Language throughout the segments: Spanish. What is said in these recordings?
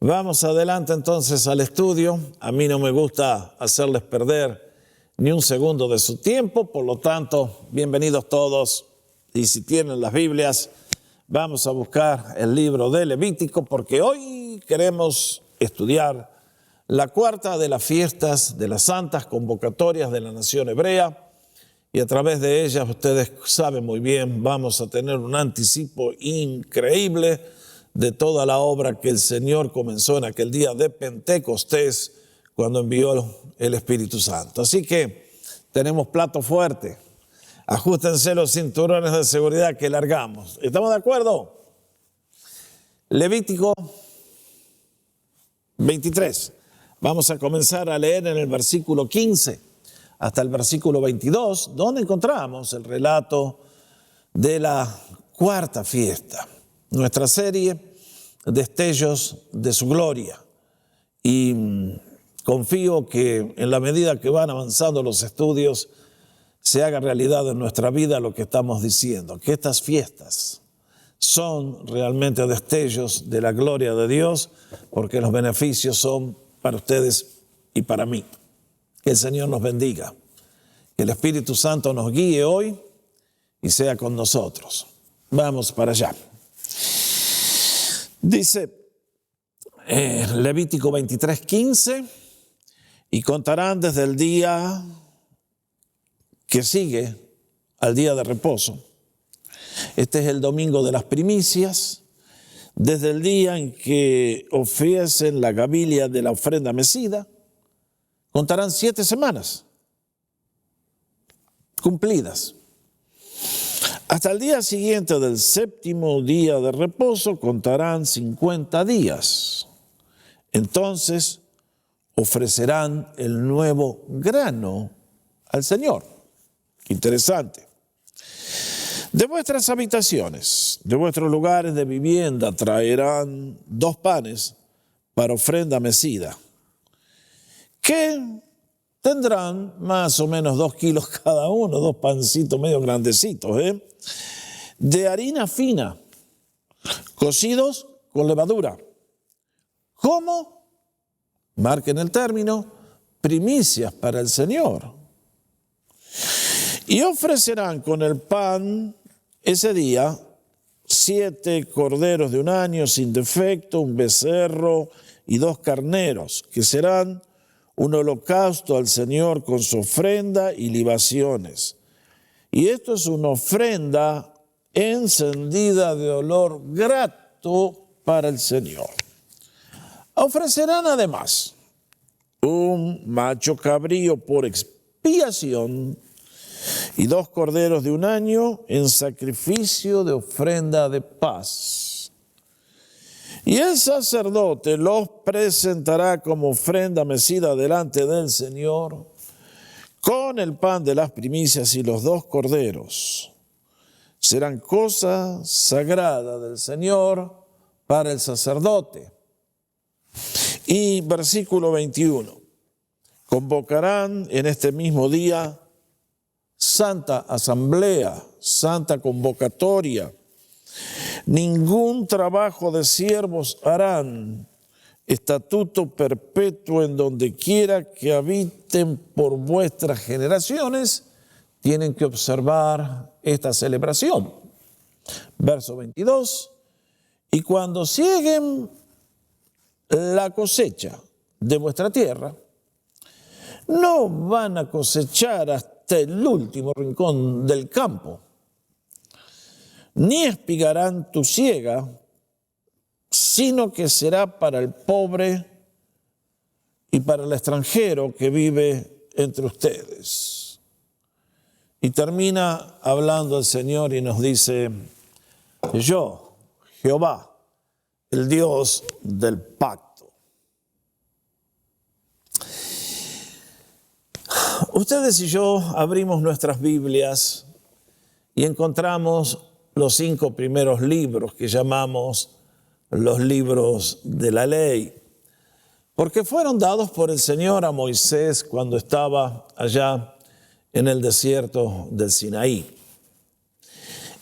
Vamos adelante entonces al estudio. A mí no me gusta hacerles perder ni un segundo de su tiempo, por lo tanto, bienvenidos todos. Y si tienen las Biblias, vamos a buscar el libro de Levítico, porque hoy queremos estudiar la cuarta de las fiestas de las santas convocatorias de la nación hebrea. Y a través de ellas, ustedes saben muy bien, vamos a tener un anticipo increíble de toda la obra que el Señor comenzó en aquel día de Pentecostés, cuando envió el Espíritu Santo. Así que tenemos plato fuerte. Ajustense los cinturones de seguridad que largamos. ¿Estamos de acuerdo? Levítico 23. Vamos a comenzar a leer en el versículo 15 hasta el versículo 22, donde encontramos el relato de la cuarta fiesta. Nuestra serie, Destellos de su Gloria. Y confío que en la medida que van avanzando los estudios, se haga realidad en nuestra vida lo que estamos diciendo, que estas fiestas son realmente destellos de la gloria de Dios, porque los beneficios son para ustedes y para mí. Que el Señor nos bendiga, que el Espíritu Santo nos guíe hoy y sea con nosotros. Vamos para allá. Dice Levítico 23:15, y contarán desde el día que sigue al día de reposo. Este es el domingo de las primicias, desde el día en que ofrecen la gavilla de la ofrenda mecida, contarán 7 semanas cumplidas. Hasta el día siguiente del séptimo día de reposo contarán 50 días. Entonces ofrecerán el nuevo grano al Señor. Interesante. De vuestras habitaciones, de vuestros lugares de vivienda, traerán 2 panes para ofrenda mecida, que tendrán más o menos 2 kilos cada uno, 2 pancitos medio grandecitos, de harina fina, cocidos con levadura. ¿Cómo? Marquen el término, primicias para el Señor. Y ofrecerán con el pan ese día 7 corderos de un año sin defecto, un becerro y 2 carneros, que serán un holocausto al Señor con su ofrenda y libaciones. Y esto es una ofrenda encendida de olor grato para el Señor. Ofrecerán además un macho cabrío por expiación y 2 corderos de un año en sacrificio de ofrenda de paz. Y el sacerdote los presentará como ofrenda mecida delante del Señor, con el pan de las primicias y los 2 corderos. Serán cosa sagrada del Señor para el sacerdote. Y versículo 21. Convocarán en este mismo día santa asamblea, santa convocatoria. Ningún trabajo de siervos harán, estatuto perpetuo en donde quiera que habiten por vuestras generaciones, tienen que observar esta celebración. Verso 22, y cuando sieguen la cosecha de vuestra tierra, no van a cosechar hasta el último rincón del campo, ni espigarán tu siega, sino que será para el pobre y para el extranjero que vive entre ustedes. Y termina hablando el Señor y nos dice, yo, Jehová, el Dios del pacto. Ustedes y yo abrimos nuestras Biblias y encontramos los 5 primeros libros que llamamos los libros de la ley, porque fueron dados por el Señor a Moisés cuando estaba allá en el desierto del Sinaí.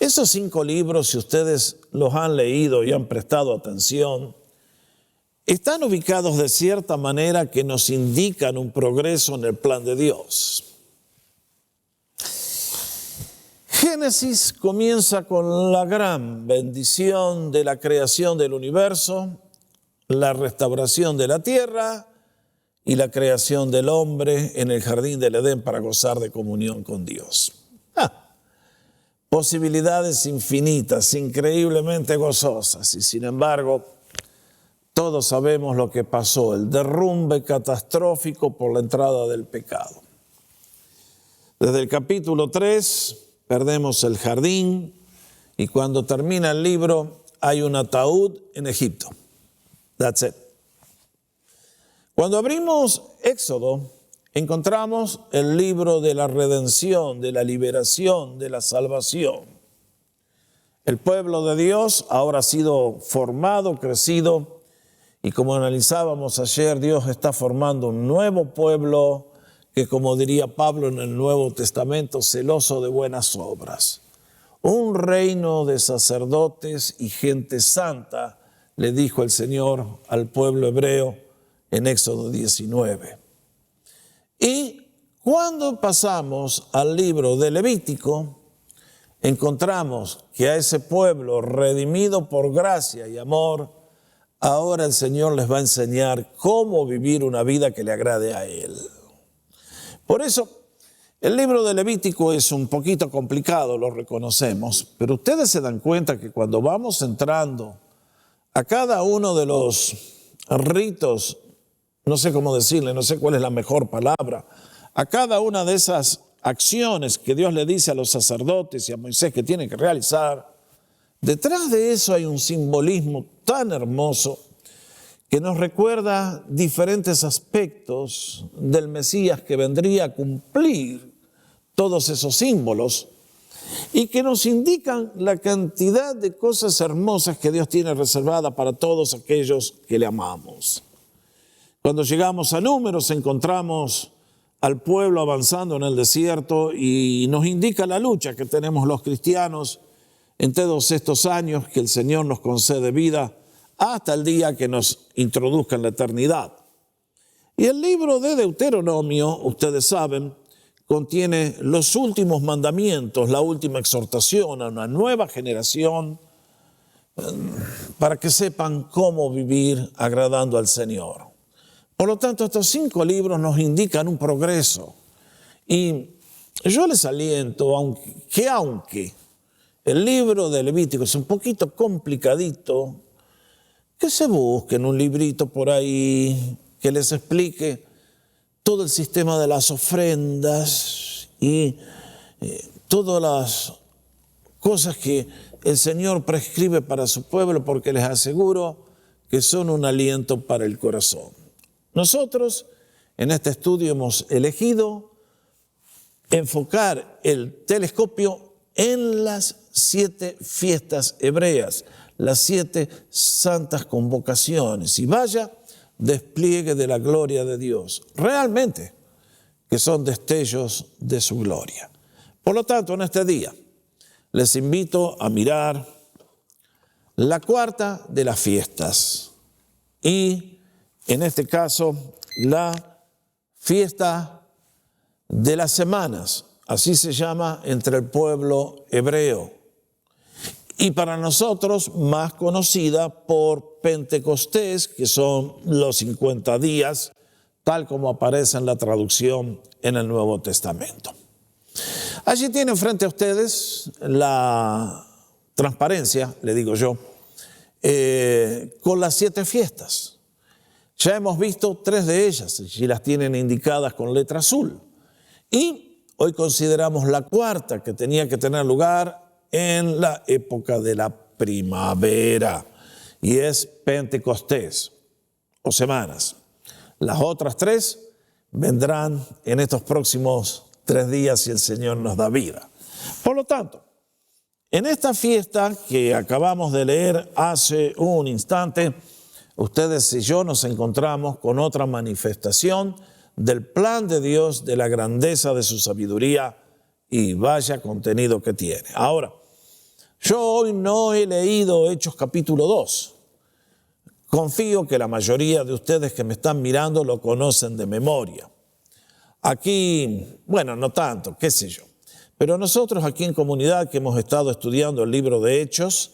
Esos 5 libros, si ustedes los han leído y han prestado atención, están ubicados de cierta manera que nos indican un progreso en el plan de Dios. Génesis comienza con la gran bendición de la creación del universo, la restauración de la tierra y la creación del hombre en el jardín del Edén para gozar de comunión con Dios. Posibilidades infinitas, increíblemente gozosas, y sin embargo, todos sabemos lo que pasó, el derrumbe catastrófico por la entrada del pecado. Desde el capítulo 3 perdemos el jardín y cuando termina el libro hay un ataúd en Egipto. That's it. Cuando abrimos Éxodo, encontramos el libro de la redención, de la liberación, de la salvación. El pueblo de Dios ahora ha sido formado, crecido, y como analizábamos ayer, Dios está formando un nuevo pueblo que, como diría Pablo en el Nuevo Testamento, celoso de buenas obras. Un reino de sacerdotes y gente santa, le dijo el Señor al pueblo hebreo en Éxodo 19. Y cuando pasamos al libro de Levítico, encontramos que a ese pueblo redimido por gracia y amor, ahora el Señor les va a enseñar cómo vivir una vida que le agrade a Él. Por eso, el libro de Levítico es un poquito complicado, lo reconocemos, pero ustedes se dan cuenta que cuando vamos entrando a cada uno de los ritos, no sé cómo decirle, no sé cuál es la mejor palabra, a cada una de esas acciones que Dios le dice a los sacerdotes y a Moisés que tienen que realizar, detrás de eso hay un simbolismo tan hermoso que nos recuerda diferentes aspectos del Mesías que vendría a cumplir todos esos símbolos y que nos indican la cantidad de cosas hermosas que Dios tiene reservada para todos aquellos que le amamos. Cuando llegamos a Números encontramos al pueblo avanzando en el desierto y nos indica la lucha que tenemos los cristianos en todos estos años que el Señor nos concede vida hasta el día que nos introduzca en la eternidad. Y el libro de Deuteronomio, ustedes saben, contiene los últimos mandamientos, la última exhortación a una nueva generación para que sepan cómo vivir agradando al Señor. Por lo tanto, estos 5 libros nos indican un progreso. Y yo les aliento, aunque el libro de Levítico es un poquito complicadito, que se busquen un librito por ahí que les explique todo el sistema de las ofrendas y todas las cosas que el Señor prescribe para su pueblo, porque les aseguro que son un aliento para el corazón. Nosotros en este estudio hemos elegido enfocar el telescopio en las 7 fiestas hebreas, las 7 santas convocaciones, y vaya despliegue de la gloria de Dios, realmente que son destellos de su gloria. Por lo tanto, en este día les invito a mirar la cuarta de las fiestas y en este caso la fiesta de las semanas, así se llama entre el pueblo hebreo. Y para nosotros más conocida por Pentecostés, que son los 50 días, tal como aparece en la traducción en el Nuevo Testamento. Allí tienen frente a ustedes la transparencia, le digo yo, con las 7 fiestas. Ya hemos visto 3 de ellas, y las tienen indicadas con letra azul. Y hoy consideramos la cuarta, que tenía que tener lugar en la época de la primavera, y es Pentecostés o semanas. Las otras 3 vendrán en estos próximos 3 días si el Señor nos da vida. Por lo tanto, en esta fiesta que acabamos de leer hace un instante, ustedes y yo nos encontramos con otra manifestación del plan de Dios, de la grandeza de su sabiduría, y vaya contenido que tiene. Ahora, yo hoy no he leído Hechos capítulo 2, confío que la mayoría de ustedes que me están mirando lo conocen de memoria. Aquí, bueno, no tanto, qué sé yo. Pero nosotros aquí en Comunidad, que hemos estado estudiando el libro de Hechos,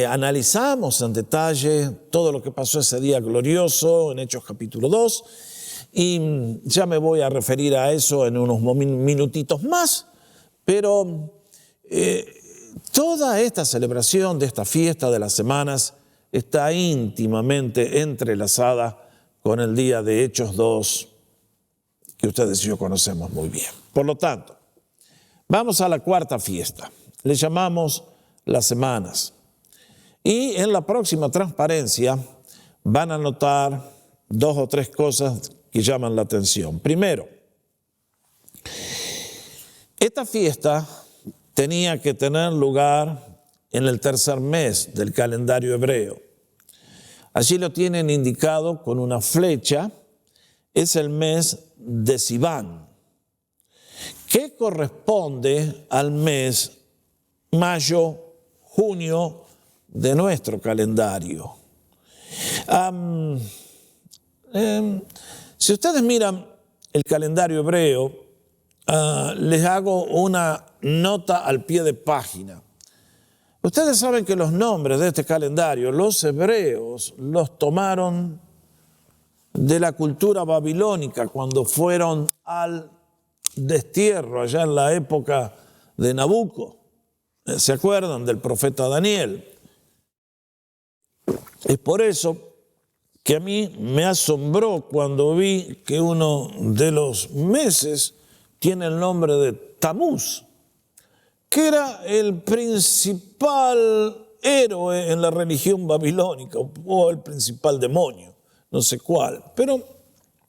analizamos en detalle todo lo que pasó ese día glorioso en Hechos capítulo 2, y ya me voy a referir a eso en unos minutitos más, pero toda esta celebración de esta fiesta de las semanas está íntimamente entrelazada con el día de Hechos 2, que ustedes y yo conocemos muy bien. Por lo tanto, vamos a la cuarta fiesta. Le llamamos las semanas. Y en la próxima transparencia van a notar 2 o 3 cosas que llaman la atención. Primero, esta fiesta tenía que tener lugar en el tercer mes del calendario hebreo. Allí lo tienen indicado con una flecha. Es el mes de Sivan, que corresponde al mes mayo, junio de nuestro calendario. Si ustedes miran el calendario hebreo, les hago una nota al pie de página. Ustedes saben que los nombres de este calendario, los hebreos los tomaron de la cultura babilónica cuando fueron al destierro allá en la época de Nabucco. ¿Se acuerdan del profeta Daniel? Es por eso que a mí me asombró cuando vi que uno de los meses tiene el nombre de Tamuz, que era el principal héroe en la religión babilónica, o el principal demonio, no sé cuál. Pero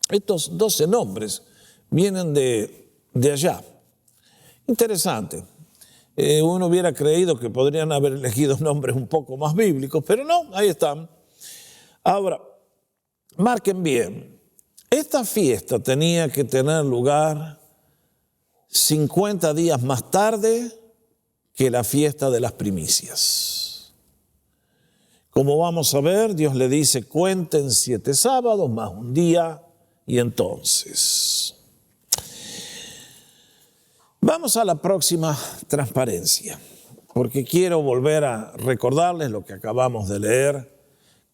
estos 12 nombres vienen de allá. Interesante. Uno hubiera creído que podrían haber elegido nombres un poco más bíblicos, pero no, ahí están. Ahora, marquen bien, esta fiesta tenía que tener lugar 50 días más tarde que la fiesta de las primicias. Como vamos a ver, Dios le dice, cuenten 7 sábados más un día, y entonces vamos a la próxima transparencia, porque quiero volver a recordarles lo que acabamos de leer.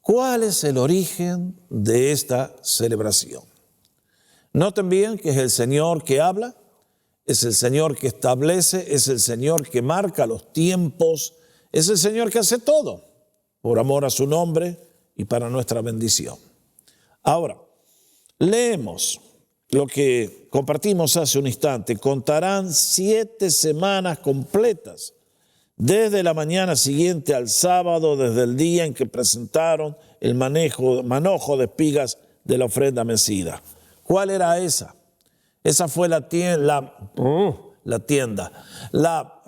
¿Cuál es el origen de esta celebración? Noten bien que es el Señor que habla, es el Señor que establece, es el Señor que marca los tiempos, es el Señor que hace todo por amor a su nombre y para nuestra bendición. Ahora, leemos lo que compartimos hace un instante. Contarán 7 semanas completas, desde la mañana siguiente al sábado, desde el día en que presentaron el manojo de espigas de la ofrenda mecida. ¿Cuál era esa? Esa fue la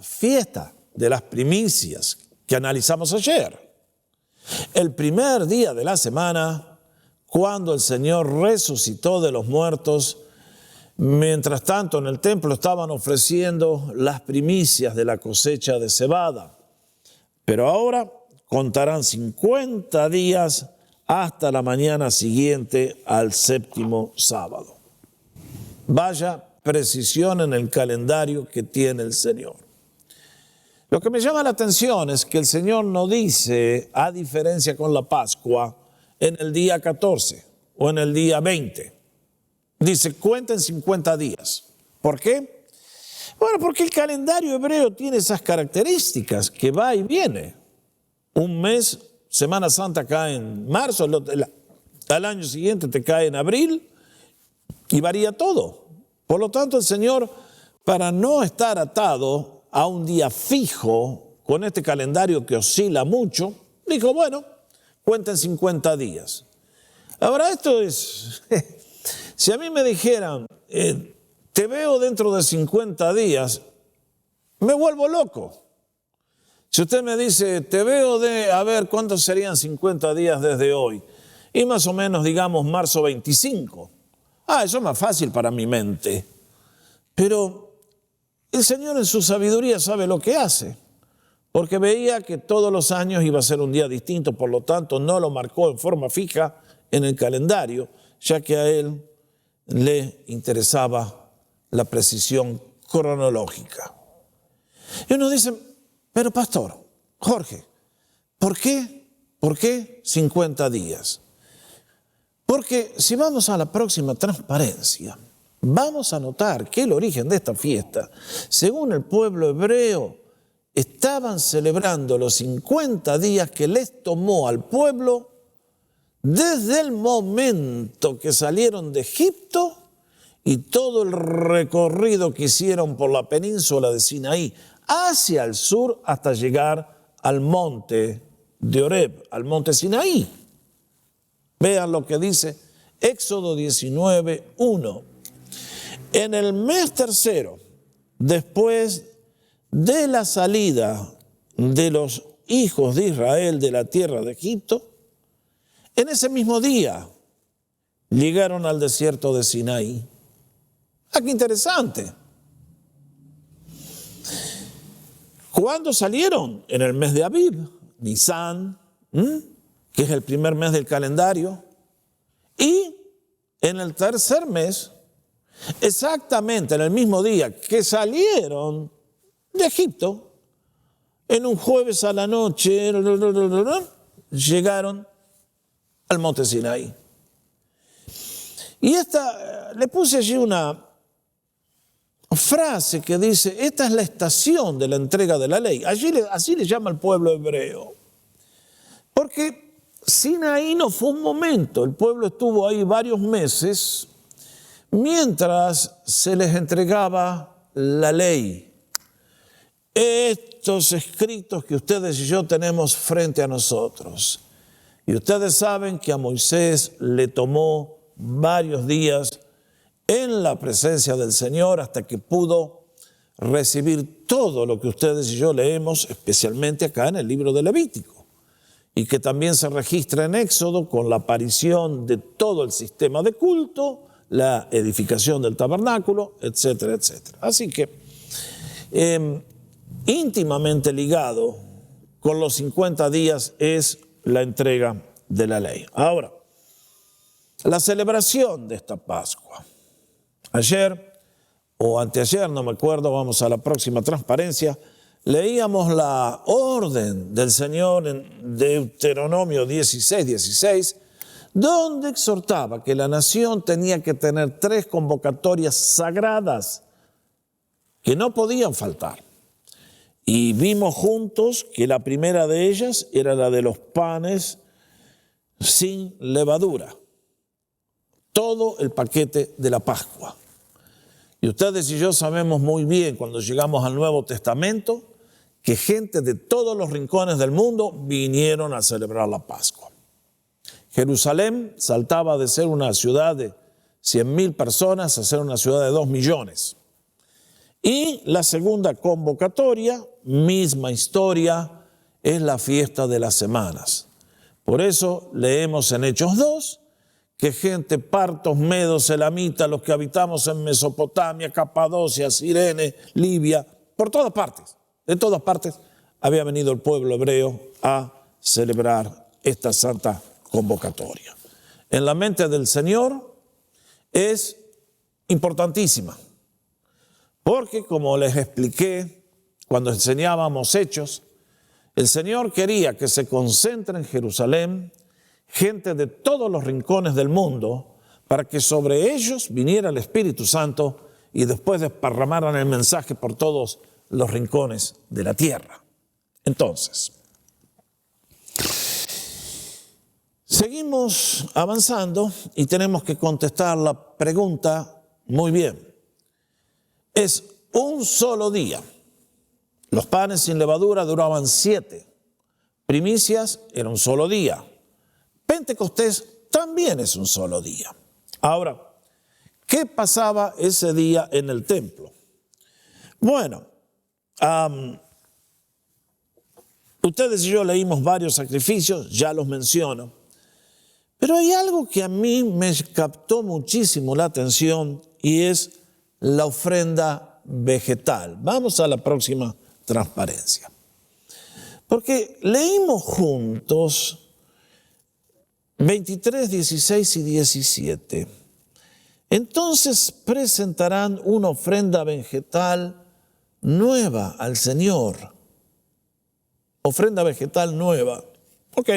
fiesta de las primicias que analizamos ayer. El primer día de la semana, cuando el Señor resucitó de los muertos. Mientras tanto, en el templo estaban ofreciendo las primicias de la cosecha de cebada. Pero ahora contarán 50 días hasta la mañana siguiente al 7º sábado. Vaya precisión en el calendario que tiene el Señor. Lo que me llama la atención es que el Señor no dice, a diferencia con la Pascua, en el día 14 o en el día 20. Dice, cuenten 50 días. ¿Por qué? Bueno, porque el calendario hebreo tiene esas características, que va y viene. Un mes, Semana Santa cae en marzo, al año siguiente te cae en abril, y varía todo. Por lo tanto, el Señor, para no estar atado a un día fijo, con este calendario que oscila mucho, dijo, bueno, cuenten 50 días. Ahora, esto es... Si a mí me dijeran, te veo dentro de 50 días, me vuelvo loco. Si usted me dice, te veo a ver, ¿cuántos serían 50 días desde hoy? Y más o menos, digamos, marzo 25. Eso es más fácil para mi mente. Pero el Señor en su sabiduría sabe lo que hace. porque veía que todos los años iba a ser un día distinto, por lo tanto no lo marcó en forma fija en el calendario, ya que a él le interesaba la precisión cronológica. Y uno dice, pero pastor, Jorge, ¿por qué? ¿Por qué 50 días? Porque si vamos a la próxima transparencia, vamos a notar que el origen de esta fiesta, según el pueblo hebreo, estaban celebrando los 50 días que les tomó al pueblo desde el momento que salieron de Egipto y todo el recorrido que hicieron por la península de Sinaí hacia el sur hasta llegar al monte de Horeb, al monte Sinaí. Vean lo que dice Éxodo 19:1. En el mes tercero, después de la salida de los hijos de Israel de la tierra de Egipto, en ese mismo día llegaron al desierto de Sinaí. ¡Ah, qué interesante! ¿Cuándo salieron? En el mes de Abib, Nisan, que es el primer mes del calendario, y en el tercer mes, exactamente en el mismo día que salieron de Egipto, en un jueves a la noche, llegaron al monte Sinaí. Y le puse allí una frase que dice, esta es la estación de la entrega de la ley. Así le llama el pueblo hebreo. Porque Sinaí no fue un momento, el pueblo estuvo ahí varios meses mientras se les entregaba la ley. Estos escritos que ustedes y yo tenemos frente a nosotros. Y ustedes saben que a Moisés le tomó varios días en la presencia del Señor hasta que pudo recibir todo lo que ustedes y yo leemos, especialmente acá en el libro de Levítico. Y que también se registra en Éxodo con la aparición de todo el sistema de culto, la edificación del tabernáculo, etcétera, etcétera. Así que íntimamente ligado con los 50 días es la entrega de la ley. Ahora, la celebración de esta Pascua. Ayer o anteayer, no me acuerdo, vamos a la próxima transparencia, leíamos la orden del Señor en Deuteronomio 16:16, donde exhortaba que la nación tenía que tener 3 convocatorias sagradas que no podían faltar. Y vimos juntos que la primera de ellas era la de los panes sin levadura. Todo el paquete de la Pascua. Y ustedes y yo sabemos muy bien cuando llegamos al Nuevo Testamento que gente de todos los rincones del mundo vinieron a celebrar la Pascua. Jerusalén saltaba de ser una ciudad de 100.000 personas a ser una ciudad de 2 millones. Y la segunda convocatoria, misma historia, es la fiesta de las semanas. Por eso leemos en Hechos 2 que gente, partos, medos, elamitas, los que habitamos en Mesopotamia, Capadocia, Cirene, Libia, por todas partes, de todas partes, había venido el pueblo hebreo a celebrar esta santa convocatoria. En la mente del Señor es importantísima, porque como les expliqué cuando enseñábamos Hechos, el Señor quería que se concentre en Jerusalén gente de todos los rincones del mundo para que sobre ellos viniera el Espíritu Santo y después desparramaran el mensaje por todos los rincones de la tierra. Entonces, seguimos avanzando y tenemos que contestar la pregunta muy bien. Es un solo día. Los panes sin levadura duraban 7. Primicias era un solo día. Pentecostés también es un solo día. Ahora, ¿qué pasaba ese día en el templo? Bueno, ustedes y yo leímos varios sacrificios, ya los menciono, pero hay algo que a mí me captó muchísimo la atención y es la ofrenda vegetal. Vamos a la próxima transparencia. Porque leímos juntos 23, 16 y 17. Entonces presentarán una ofrenda vegetal nueva al Señor. Ofrenda vegetal nueva. Ok.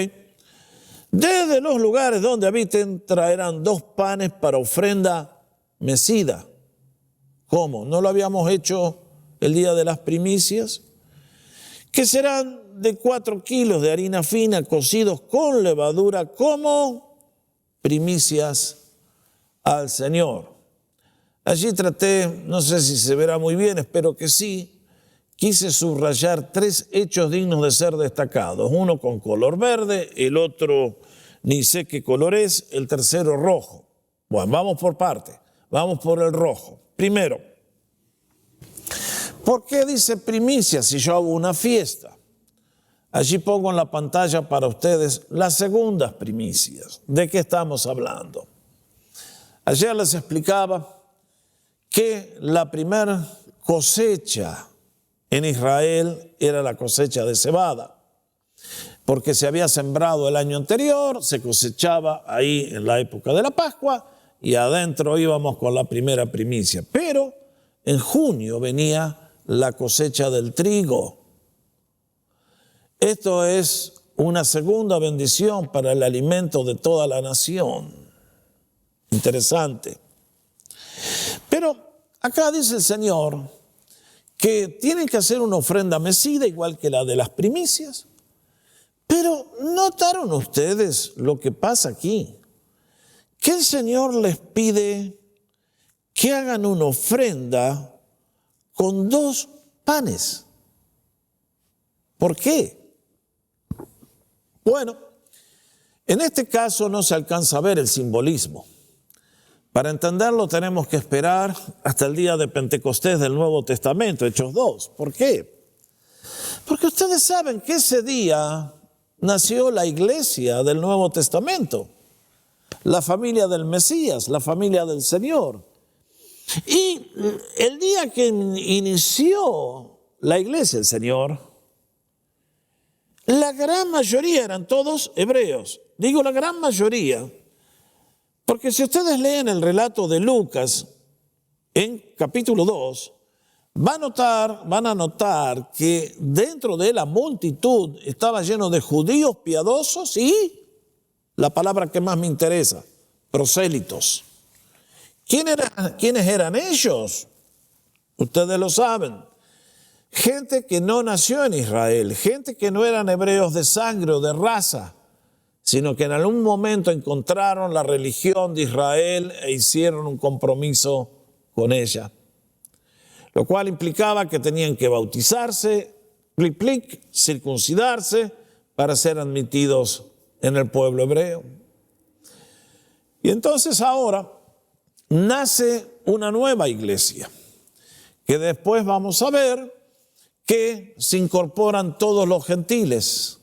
Desde los lugares donde habiten traerán 2 panes para ofrenda mecida. ¿Cómo? ¿No lo habíamos hecho el día de las primicias? Que serán de 4 kilos de harina fina cocidos con levadura como primicias al Señor. Allí traté, no sé si se verá muy bien, espero que sí, quise subrayar 3 hechos dignos de ser destacados. Uno con color verde, el otro ni sé qué color es, el tercero rojo. Bueno, vamos por parte, vamos por el rojo. Primero, ¿por qué dice primicia si yo hago una fiesta? Allí pongo en la pantalla para ustedes las segundas primicias. ¿De qué estamos hablando? Ayer les explicaba que la primera cosecha en Israel era la cosecha de cebada, porque se había sembrado el año anterior, se cosechaba ahí en la época de la Pascua y adentro íbamos con la primera primicia. Pero en junio venía la cosecha del trigo. Esto es una segunda bendición para el alimento de toda la nación. Interesante. Pero acá dice el Señor que tienen que hacer una ofrenda mecida igual que la de las primicias. Pero ¿notaron ustedes lo que pasa aquí? Que el Señor les pide que hagan una ofrenda con 2 panes. ¿Por qué? Bueno, en este caso no se alcanza a ver el simbolismo. Para entenderlo tenemos que esperar hasta el día de Pentecostés del Nuevo Testamento, Hechos 2. ¿Por qué? Porque ustedes saben que ese día nació la iglesia del Nuevo Testamento, la familia del Mesías, la familia del Señor. Y el día que inició la iglesia del Señor, la gran mayoría eran todos hebreos. Digo la gran mayoría, porque si ustedes leen el relato de Lucas en capítulo 2, van a notar que dentro de la multitud estaba lleno de judíos piadosos y, la palabra que más me interesa, prosélitos. ¿Quiénes eran ellos? Ustedes lo saben. Gente que no nació en Israel, gente que no eran hebreos de sangre o de raza, sino que en algún momento encontraron la religión de Israel e hicieron un compromiso con ella. Lo cual implicaba que tenían que bautizarse, circuncidarse para ser admitidos en el pueblo hebreo. Y entonces ahora nace una nueva iglesia, que después vamos a ver que se incorporan todos los gentiles,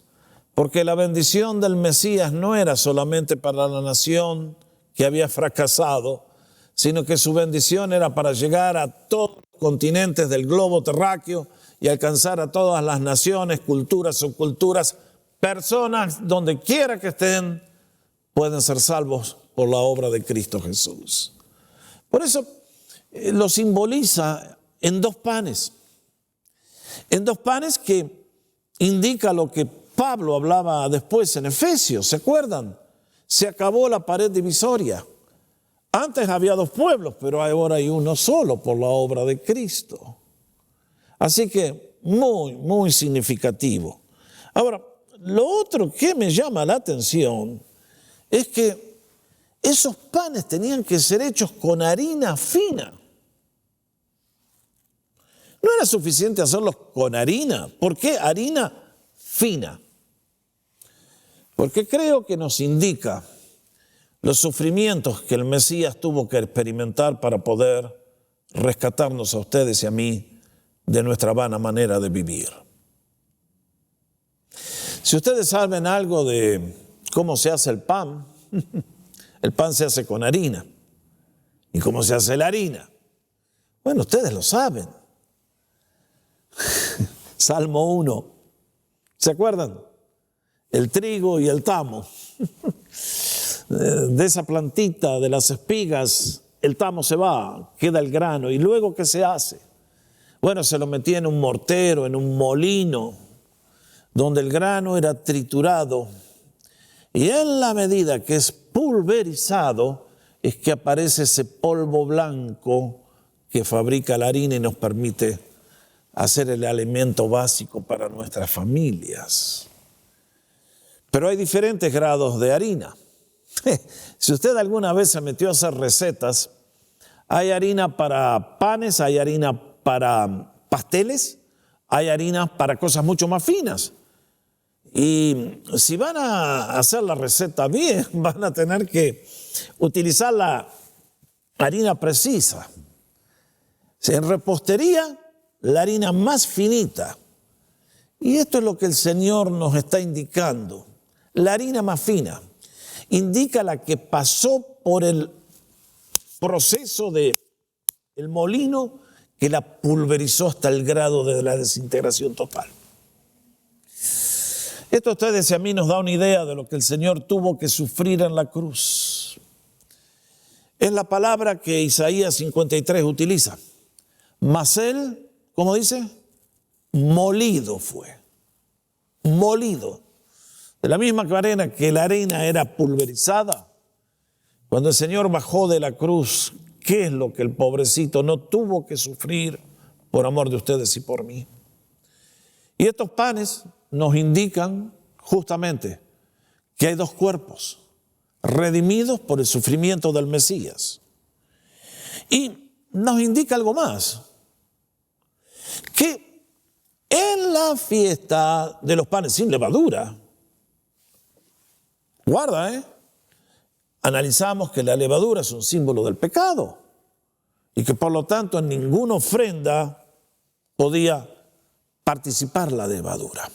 porque la bendición del Mesías no era solamente para la nación que había fracasado, sino que su bendición era para llegar a todos los continentes del globo terráqueo y alcanzar a todas las naciones, culturas, subculturas, personas, donde quiera que estén, pueden ser salvos por la obra de Cristo Jesús. Por eso lo simboliza en 2 panes. En 2 panes que indica lo que Pablo hablaba después en Efesios, ¿se acuerdan? Se acabó la pared divisoria. Antes había 2 pueblos, pero ahora hay uno solo por la obra de Cristo. Así que muy, muy significativo. Ahora, lo otro que me llama la atención es que esos panes tenían que ser hechos con harina fina. No era suficiente hacerlos con harina. ¿Por qué harina fina? Porque creo que nos indica los sufrimientos que el Mesías tuvo que experimentar para poder rescatarnos a ustedes y a mí de nuestra vana manera de vivir. Si ustedes saben algo de cómo se hace el pan se hace con harina. ¿Y cómo se hace la harina? Bueno, ustedes lo saben. Salmo 1. ¿Se acuerdan? El trigo y el tamo. De esa plantita, de las espigas, el tamo se va, queda el grano. ¿Y luego qué se hace? Bueno, se lo metía en un mortero, en un molino, donde el grano era triturado. Y en la medida que es pulverizado, es que aparece ese polvo blanco que fabrica la harina y nos permite hacer el alimento básico para nuestras familias. Pero hay diferentes grados de harina. Si usted alguna vez se metió a hacer recetas, hay harina para panes, hay harina para pasteles, hay harina para cosas mucho más finas. Y si van a hacer la receta bien, van a tener que utilizar la harina precisa. En repostería, la harina más finita. Y esto es lo que el Señor nos está indicando. La harina más fina indica la que pasó por el proceso del molino que la pulverizó hasta el grado de la desintegración total. Esto a ustedes y a mí nos da una idea de lo que el Señor tuvo que sufrir en la cruz. Es la palabra que Isaías 53 utiliza. Mas él, ¿cómo dice? Molido fue. Molido. De la misma manera que la arena era pulverizada, cuando el Señor bajó de la cruz, ¿qué es lo que el pobrecito no tuvo que sufrir por amor de ustedes y por mí? Y estos panes nos indican justamente que hay dos cuerpos redimidos por el sufrimiento del Mesías. Y nos indica algo más, que en la fiesta de los panes sin levadura, guarda, analizamos que la levadura es un símbolo del pecado y que por lo tanto en ninguna ofrenda podía participar la levadura.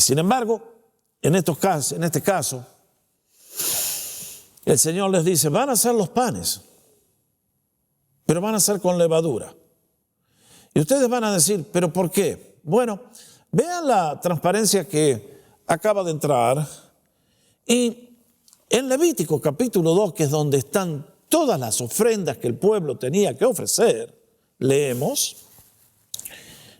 Sin embargo, en este caso, el Señor les dice, van a hacer los panes, pero van a ser con levadura. Y ustedes van a decir, ¿pero por qué? Bueno, vean la transparencia que acaba de entrar. Y en Levítico capítulo 2, que es donde están todas las ofrendas que el pueblo tenía que ofrecer, leemos,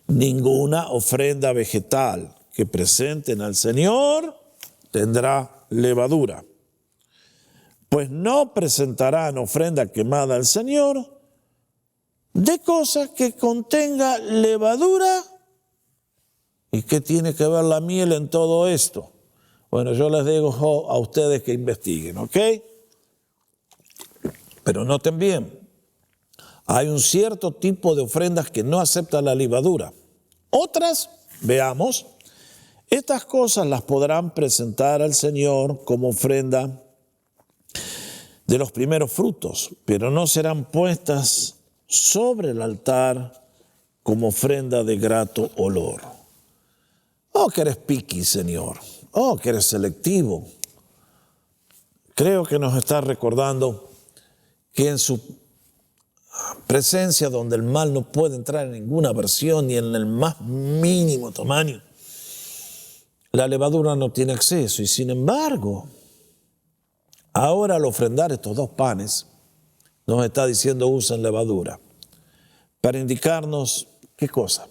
ninguna ofrenda vegetal que presenten al Señor tendrá levadura, pues no presentarán ofrenda quemada al Señor de cosa que contenga levadura. ¿Y qué tiene que ver la miel en todo esto? Bueno, yo les digo a ustedes que investiguen, ¿ok? Pero noten bien, hay un cierto tipo de ofrendas que no aceptan la levadura. Otras, veamos, estas cosas las podrán presentar al Señor como ofrenda de los primeros frutos, pero no serán puestas sobre el altar como ofrenda de grato olor. Oh, que eres picky, Señor. Oh, que eres selectivo. Creo que nos está recordando que en su presencia, donde el mal no puede entrar en ninguna versión ni en el más mínimo tamaño, la levadura no tiene acceso. Y sin embargo, ahora al ofrendar estos dos panes, nos está diciendo usen levadura para indicarnos ¿qué cosa?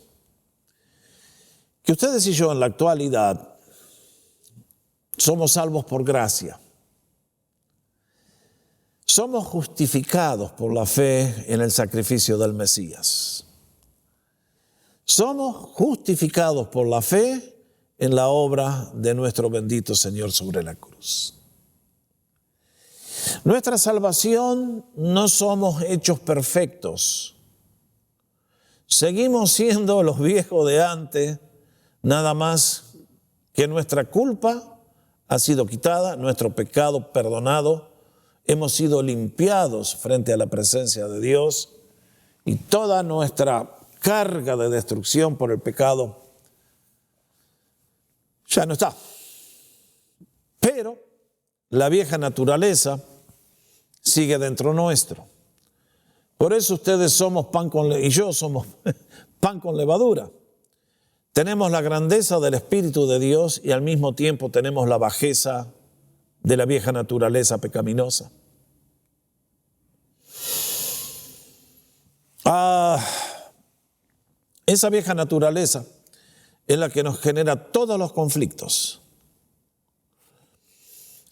Que ustedes y yo en la actualidad somos salvos por gracia. Somos justificados por la fe en el sacrificio del Mesías. Somos justificados por la fe en la obra de nuestro bendito Señor sobre la cruz. Nuestra salvación no somos hechos perfectos. Seguimos siendo los viejos de antes, nada más que nuestra culpa ha sido quitada, nuestro pecado perdonado, hemos sido limpiados frente a la presencia de Dios y toda nuestra carga de destrucción por el pecado ya no está. Pero la vieja naturaleza sigue dentro nuestro. Por eso ustedes somos pan con y yo somos pan con levadura. Tenemos la grandeza del Espíritu de Dios y al mismo tiempo tenemos la bajeza de la vieja naturaleza pecaminosa. Esa vieja naturaleza es la que nos genera todos los conflictos.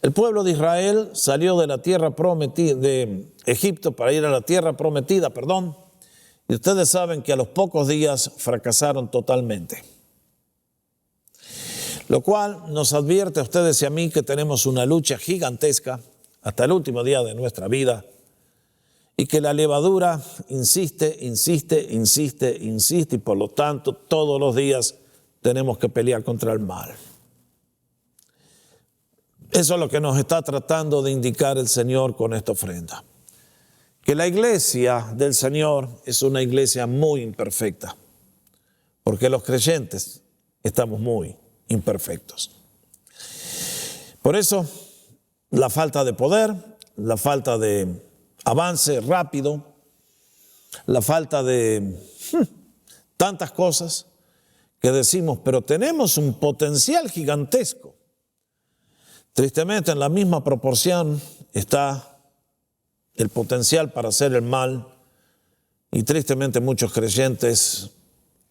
El pueblo de Israel salió de la tierra prometida, de Egipto, para ir a la tierra prometida, y ustedes saben que a los pocos días fracasaron totalmente. Lo cual nos advierte a ustedes y a mí que tenemos una lucha gigantesca hasta el último día de nuestra vida y que la levadura insiste y por lo tanto todos los días tenemos que pelear contra el mal. Eso es lo que nos está tratando de indicar el Señor con esta ofrenda. Que la iglesia del Señor es una iglesia muy imperfecta, porque los creyentes estamos muy imperfectos. Por eso, la falta de poder, la falta de avance rápido, la falta de tantas cosas que decimos, pero tenemos un potencial gigantesco. Tristemente, en la misma proporción está el potencial para hacer el mal y tristemente muchos creyentes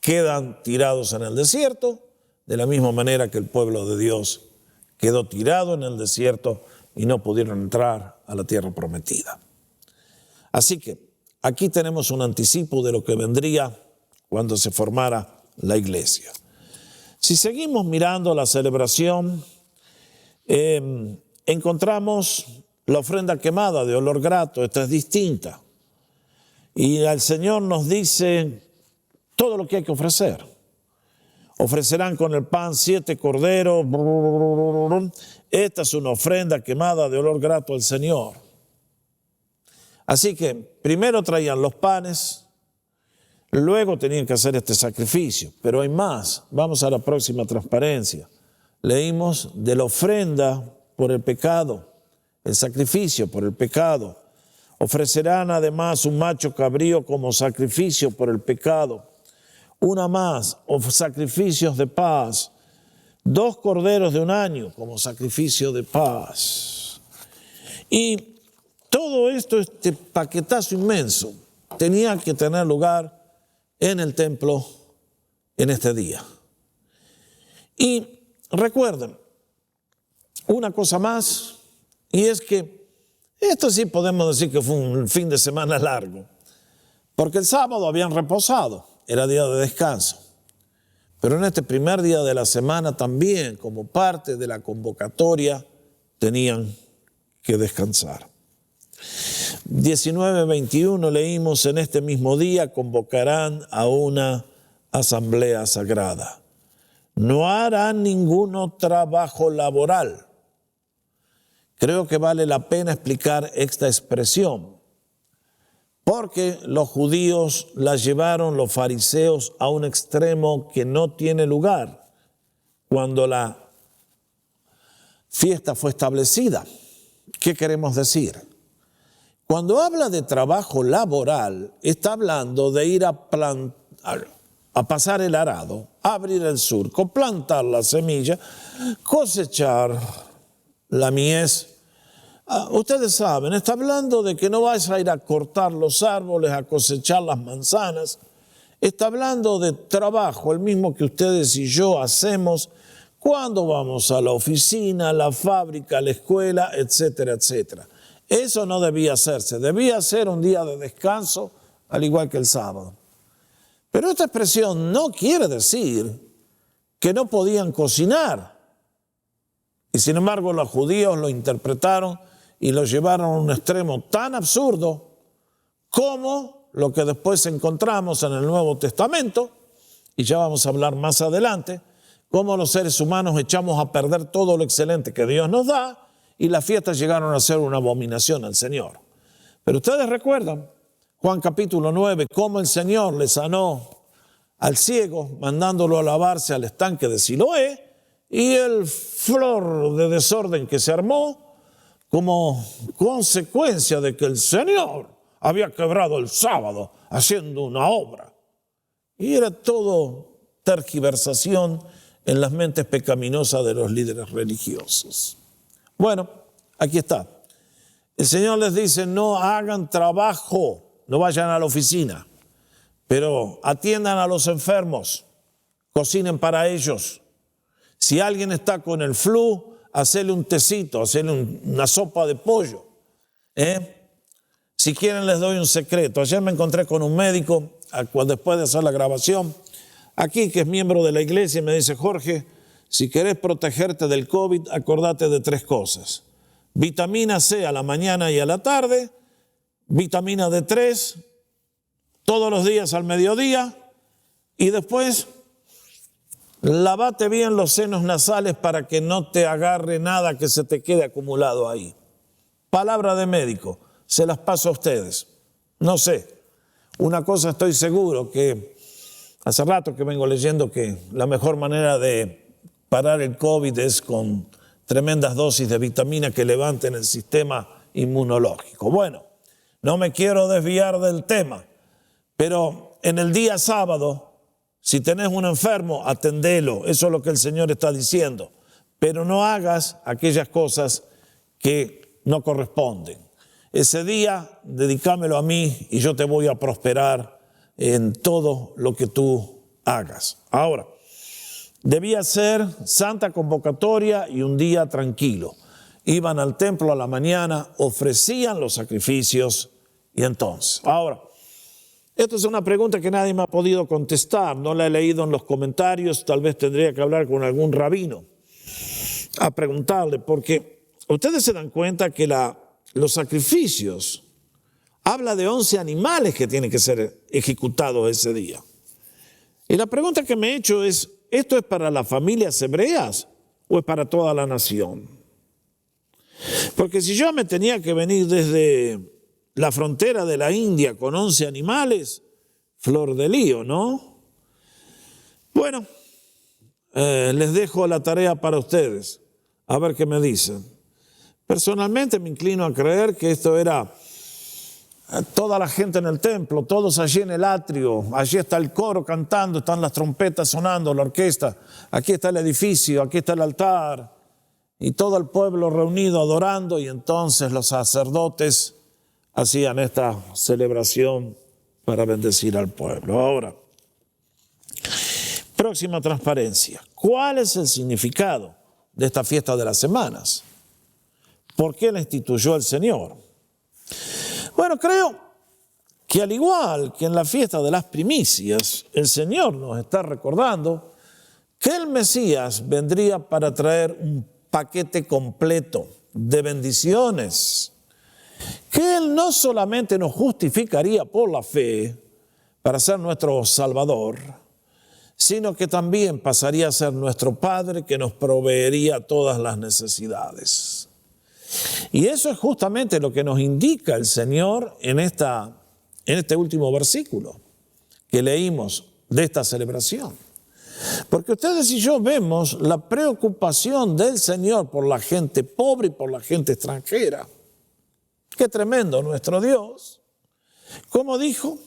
quedan tirados en el desierto, de la misma manera que el pueblo de Dios quedó tirado en el desierto y no pudieron entrar a la tierra prometida. Así que aquí tenemos un anticipo de lo que vendría cuando se formara la iglesia. Si seguimos mirando la celebración, encontramos la ofrenda quemada de olor grato. Esta es distinta. Y el Señor nos dice todo lo que hay que ofrecer. Ofrecerán con el pan 7 corderos. Esta es una ofrenda quemada de olor grato al Señor. Así que primero traían los panes, luego tenían que hacer este sacrificio. Pero hay más. Vamos a la próxima transparencia. Leímos de la ofrenda por el pecado, el sacrificio por el pecado. Ofrecerán además un macho cabrío como sacrificio por el pecado. Una más, sacrificios de paz. 2 corderos de 1 año como sacrificio de paz. Y todo esto, este paquetazo inmenso, tenía que tener lugar en el templo en este día. Y recuerden, una cosa más, y es que esto sí podemos decir que fue un fin de semana largo, porque el sábado habían reposado, era día de descanso. Pero en este primer día de la semana también, como parte de la convocatoria, tenían que descansar. 19:21 leímos: en este mismo día convocarán a una asamblea sagrada. No harán ningún trabajo laboral. Creo que vale la pena explicar esta expresión, porque los judíos la llevaron, los fariseos, a un extremo que no tiene lugar cuando la fiesta fue establecida. ¿Qué queremos decir? Cuando habla de trabajo laboral, está hablando de ir a pasar el arado, abrir el surco, plantar la semilla, cosechar la mies. Ustedes saben, está hablando de que no vas a ir a cortar los árboles, a cosechar las manzanas. Está hablando de trabajo, el mismo que ustedes y yo hacemos cuando vamos a la oficina, a la fábrica, a la escuela, etcétera, etcétera. Eso no debía hacerse, debía ser un día de descanso, al igual que el sábado. Pero esta expresión no quiere decir que no podían cocinar. Y sin embargo los judíos lo interpretaron y lo llevaron a un extremo tan absurdo como lo que después encontramos en el Nuevo Testamento, y ya vamos a hablar más adelante, cómo los seres humanos echamos a perder todo lo excelente que Dios nos da, y las fiestas llegaron a ser una abominación al Señor. Pero ustedes recuerdan, Juan capítulo 9, cómo el Señor le sanó al ciego, mandándolo a lavarse al estanque de Siloé, y el flor de desorden que se armó como consecuencia de que el Señor había quebrado el sábado haciendo una obra. Y era todo tergiversación en las mentes pecaminosas de los líderes religiosos. Bueno, aquí está. El Señor les dice, no hagan trabajo, no vayan a la oficina, pero atiendan a los enfermos, cocinen para ellos. Si alguien está con el flu, hacele un tecito, hacele una sopa de pollo. Si quieren les doy un secreto. Ayer me encontré con un médico, después de hacer la grabación, aquí que es miembro de la iglesia, y me dice, Jorge, si querés protegerte del COVID, acordate de 3 cosas. Vitamina C a la mañana y a la tarde, vitamina D3 todos los días al mediodía, y después lavate bien los senos nasales para que no te agarre nada que se te quede acumulado ahí. Palabra de médico, se las paso a ustedes. No sé, una cosa estoy seguro, que hace rato que vengo leyendo que la mejor manera de parar el COVID es con tremendas dosis de vitamina que levanten el sistema inmunológico. Bueno, no me quiero desviar del tema, pero en el día sábado, si tenés un enfermo, atendelo. Eso es lo que el Señor está diciendo. Pero no hagas aquellas cosas que no corresponden. Ese día, dedícamelo a mí y yo te voy a prosperar en todo lo que tú hagas. Ahora, debía ser santa convocatoria y un día tranquilo. Iban al templo a la mañana, ofrecían los sacrificios y entonces. Ahora, esto es una pregunta que nadie me ha podido contestar, no la he leído en los comentarios, tal vez tendría que hablar con algún rabino a preguntarle, porque ustedes se dan cuenta que los sacrificios habla de 11 animales que tienen que ser ejecutados ese día. Y la pregunta que me he hecho es, ¿esto es para las familias hebreas o es para toda la nación? Porque si yo me tenía que venir desde la frontera de la India con 11 animales, flor de lío, ¿no? Bueno, les dejo la tarea para ustedes, a ver qué me dicen. Personalmente me inclino a creer que esto era toda la gente en el templo, todos allí en el atrio, allí está el coro cantando, están las trompetas sonando, la orquesta, aquí está el edificio, aquí está el altar, y todo el pueblo reunido adorando, y entonces los sacerdotes hacían esta celebración para bendecir al pueblo. Ahora, próxima transparencia. ¿Cuál es el significado de esta fiesta de las semanas? ¿Por qué la instituyó el Señor? Bueno, creo que al igual que en la fiesta de las primicias, el Señor nos está recordando que el Mesías vendría para traer un paquete completo de bendiciones, que Él no solamente nos justificaría por la fe para ser nuestro Salvador, sino que también pasaría a ser nuestro Padre que nos proveería todas las necesidades. Y eso es justamente lo que nos indica el Señor en este último versículo que leímos de esta celebración. Porque ustedes y yo vemos la preocupación del Señor por la gente pobre y por la gente extranjera. Qué tremendo nuestro Dios. Como dijo,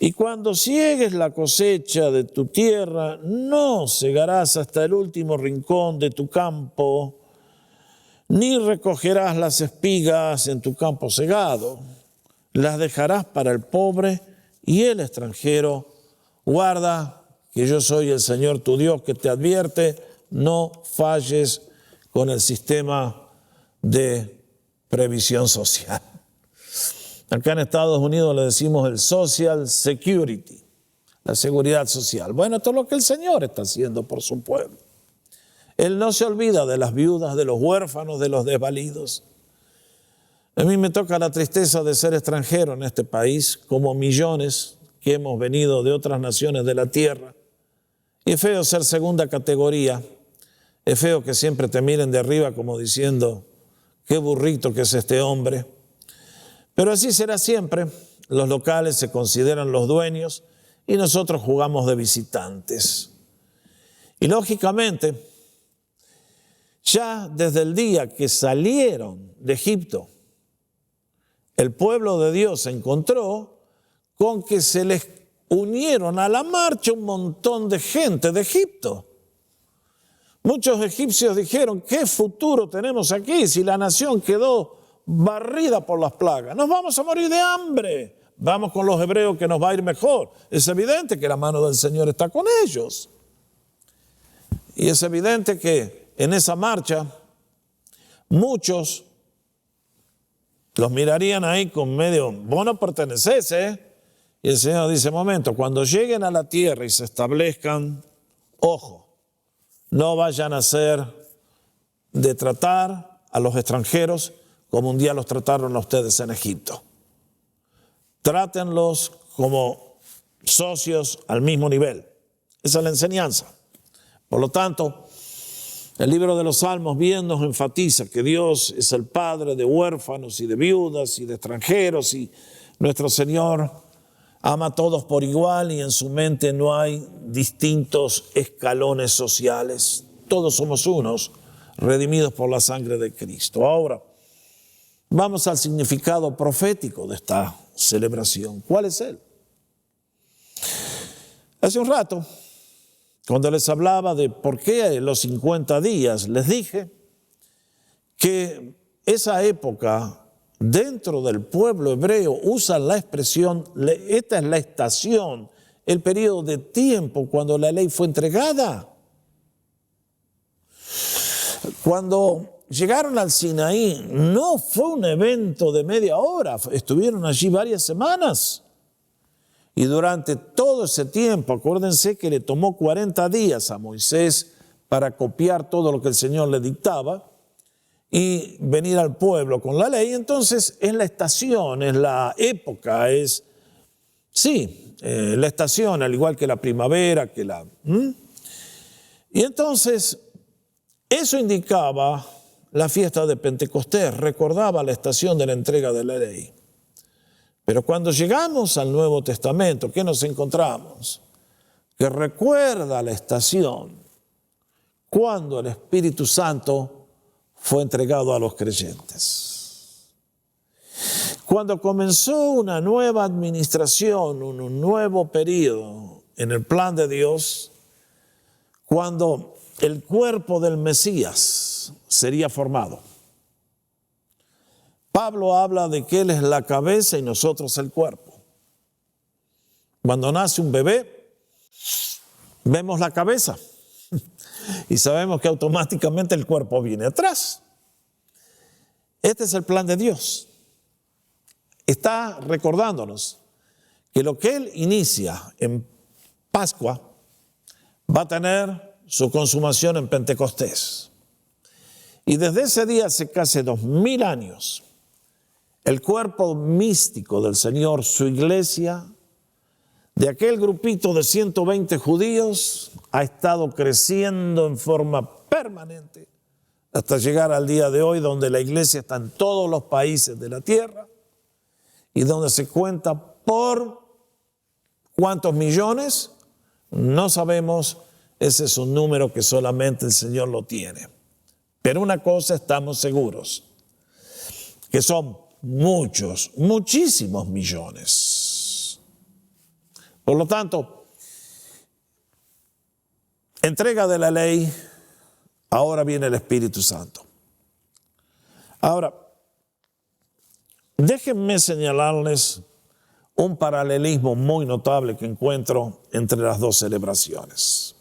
y cuando ciegues la cosecha de tu tierra, no segarás hasta el último rincón de tu campo, ni recogerás las espigas en tu campo cegado. Las dejarás para el pobre y el extranjero. Guarda que yo soy el Señor tu Dios que te advierte, no falles con el sistema de previsión social. Acá en Estados Unidos le decimos el Social Security, la seguridad social. Bueno, esto es lo que el Señor está haciendo por su pueblo. Él no se olvida de las viudas, de los huérfanos, de los desvalidos. A mí me toca la tristeza de ser extranjero en este país, como millones que hemos venido de otras naciones de la tierra. Y es feo ser segunda categoría. Es feo que siempre te miren de arriba como diciendo, qué burrito que es este hombre. Pero así será siempre. Los locales se consideran los dueños y nosotros jugamos de visitantes. Y lógicamente, ya desde el día que salieron de Egipto, el pueblo de Dios se encontró con que se les unieron a la marcha un montón de gente de Egipto. Muchos egipcios dijeron, ¿qué futuro tenemos aquí si la nación quedó barrida por las plagas? Nos vamos a morir de hambre. Vamos con los hebreos que nos va a ir mejor. Es evidente que la mano del Señor está con ellos. Y es evidente que en esa marcha muchos los mirarían ahí con medio, vos no pertenecés, Y el Señor dice, momento, cuando lleguen a la tierra y se establezcan, ojo, no vayan a ser de tratar a los extranjeros como un día los trataron a ustedes en Egipto. Trátenlos como socios al mismo nivel. Esa es la enseñanza. Por lo tanto, el libro de los Salmos bien nos enfatiza que Dios es el Padre de huérfanos y de viudas y de extranjeros, y nuestro Señor ama a todos por igual y en su mente no hay distintos escalones sociales. Todos somos unos, redimidos por la sangre de Cristo. Ahora, vamos al significado profético de esta celebración. ¿Cuál es él? Hace un rato, cuando les hablaba de por qué los 50 días, les dije que esa época dentro del pueblo hebreo usan la expresión, esta es la estación, el periodo de tiempo cuando la ley fue entregada. Cuando llegaron al Sinaí, no fue un evento de media hora, estuvieron allí varias semanas. Y durante todo ese tiempo, acuérdense que le tomó 40 días a Moisés para copiar todo lo que el Señor le dictaba y venir al pueblo con la ley. Entonces es la estación, es la época, la estación, al igual que la primavera, Y entonces eso indicaba la fiesta de Pentecostés, recordaba la estación de la entrega de la ley. Pero cuando llegamos al Nuevo Testamento, ¿qué nos encontramos? Que recuerda la estación cuando el Espíritu Santo fue entregado a los creyentes. Cuando comenzó una nueva administración, un nuevo periodo en el plan de Dios, cuando el cuerpo del Mesías sería formado. Pablo habla de que Él es la cabeza y nosotros el cuerpo. Cuando nace un bebé, vemos la cabeza y sabemos que automáticamente el cuerpo viene atrás. Este es el plan de Dios. Está recordándonos que lo que Él inicia en Pascua va a tener su consumación en Pentecostés. Y desde ese día, hace casi 2000 años, el cuerpo místico del Señor, su iglesia, de aquel grupito de 120 judíos, ha estado creciendo en forma permanente hasta llegar al día de hoy, donde la iglesia está en todos los países de la tierra y donde se cuenta por ¿cuántos millones? No sabemos, ese es un número que solamente el Señor lo tiene. Pero una cosa estamos seguros, que son muchos, muchísimos millones. Por lo tanto, entrega de la ley, ahora viene el Espíritu Santo. Ahora, déjenme señalarles un paralelismo muy notable que encuentro entre las dos celebraciones.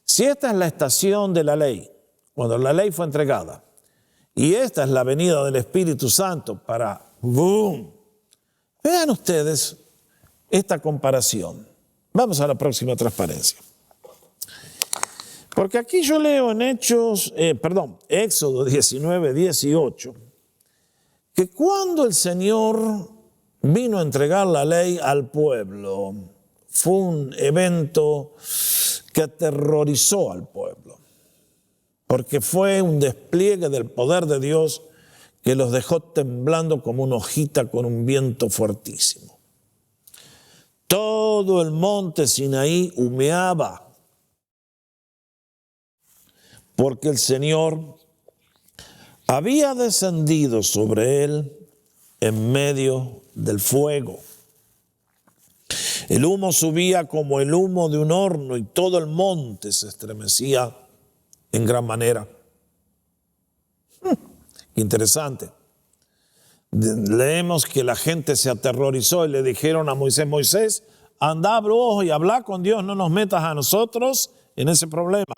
Si esta es la estación de la ley, cuando la ley fue entregada, y esta es la venida del Espíritu Santo para ¡boom! Vean ustedes esta comparación. Vamos a la próxima transparencia. Porque aquí yo leo en Éxodo 19, 18, que cuando el Señor vino a entregar la ley al pueblo, fue un evento que aterrorizó al pueblo, porque fue un despliegue del poder de Dios que los dejó temblando como una hojita con un viento fuertísimo. Todo el monte Sinaí humeaba, porque el Señor había descendido sobre él en medio del fuego. El humo subía como el humo de un horno y todo el monte se estremecía en gran manera. Interesante. Leemos que la gente se aterrorizó y le dijeron a Moisés: Moisés, anda, vos y habla con Dios, no nos metas a nosotros en ese problema.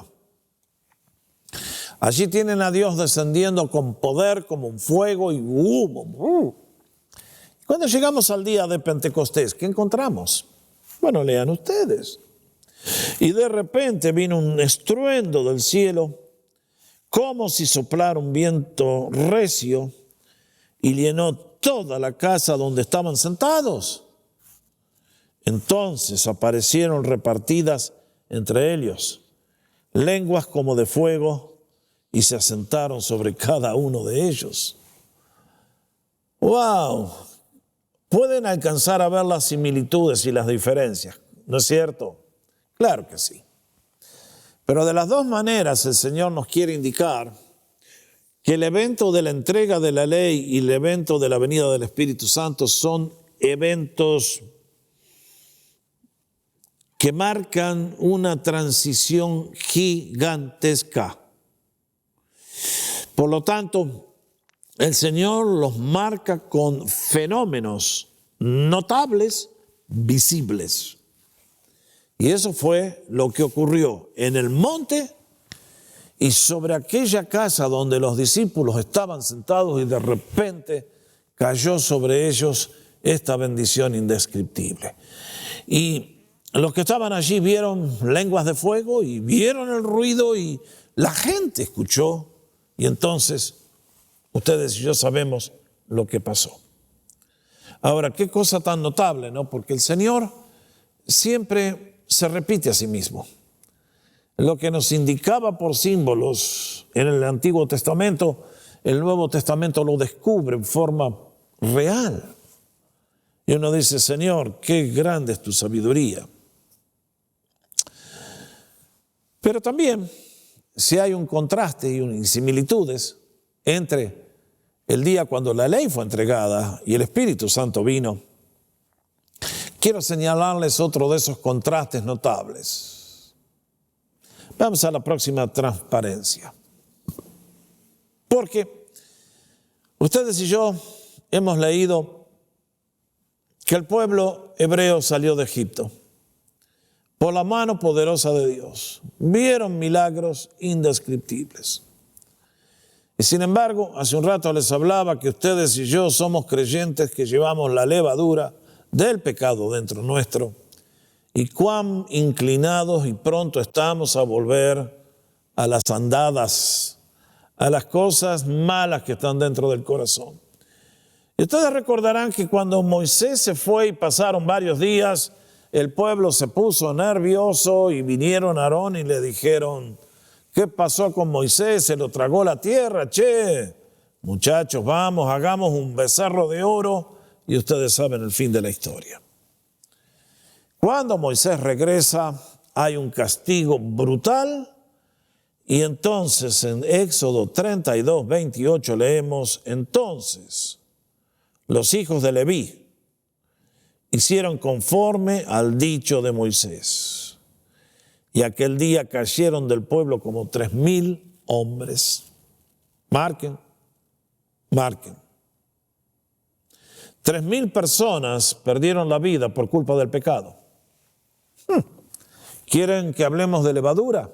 Allí tienen a Dios descendiendo con poder como un fuego y humo. Cuando llegamos al día de Pentecostés, ¿qué encontramos? Bueno, lean ustedes. Y de repente vino un estruendo del cielo, como si soplara un viento recio, y llenó toda la casa donde estaban sentados. Entonces aparecieron repartidas entre ellos lenguas como de fuego y se asentaron sobre cada uno de ellos. ¡Wow! Pueden alcanzar a ver las similitudes y las diferencias, ¿no es cierto? Claro que sí. Pero de las dos maneras el Señor nos quiere indicar que el evento de la entrega de la ley y el evento de la venida del Espíritu Santo son eventos que marcan una transición gigantesca. Por lo tanto, el Señor los marca con fenómenos notables, visibles. Y eso fue lo que ocurrió en el monte y sobre aquella casa donde los discípulos estaban sentados, y de repente cayó sobre ellos esta bendición indescriptible. Y los que estaban allí vieron lenguas de fuego y vieron el ruido y la gente escuchó. Y entonces ustedes y yo sabemos lo que pasó. Ahora, qué cosa tan notable, ¿no? Porque el Señor siempre se repite a sí mismo. Lo que nos indicaba por símbolos en el Antiguo Testamento, el Nuevo Testamento lo descubre en forma real. Y uno dice: Señor, qué grande es tu sabiduría. Pero también, si hay un contraste y similitudes entre el día cuando la ley fue entregada y el Espíritu Santo vino, quiero señalarles otro de esos contrastes notables. Vamos a la próxima transparencia. Porque ustedes y yo hemos leído que el pueblo hebreo salió de Egipto por la mano poderosa de Dios. Vieron milagros indescriptibles. Y sin embargo, hace un rato les hablaba que ustedes y yo somos creyentes que llevamos la levadura del pecado dentro nuestro, y cuán inclinados y pronto estamos a volver a las andadas, a las cosas malas que están dentro del corazón. Y ustedes recordarán que cuando Moisés se fue y pasaron varios días, el pueblo se puso nervioso y vinieron a Aarón y le dijeron: ¿qué pasó con Moisés? Se lo tragó la tierra, che. Muchachos, vamos, hagamos un becerro de oro, y ustedes saben el fin de la historia. Cuando Moisés regresa, hay un castigo brutal, y entonces en Éxodo 32, 28 leemos: entonces los hijos de Leví hicieron conforme al dicho de Moisés. Y aquel día cayeron del pueblo como 3,000 hombres. Marquen. 3,000 personas perdieron la vida por culpa del pecado. ¿Quieren que hablemos de levadura?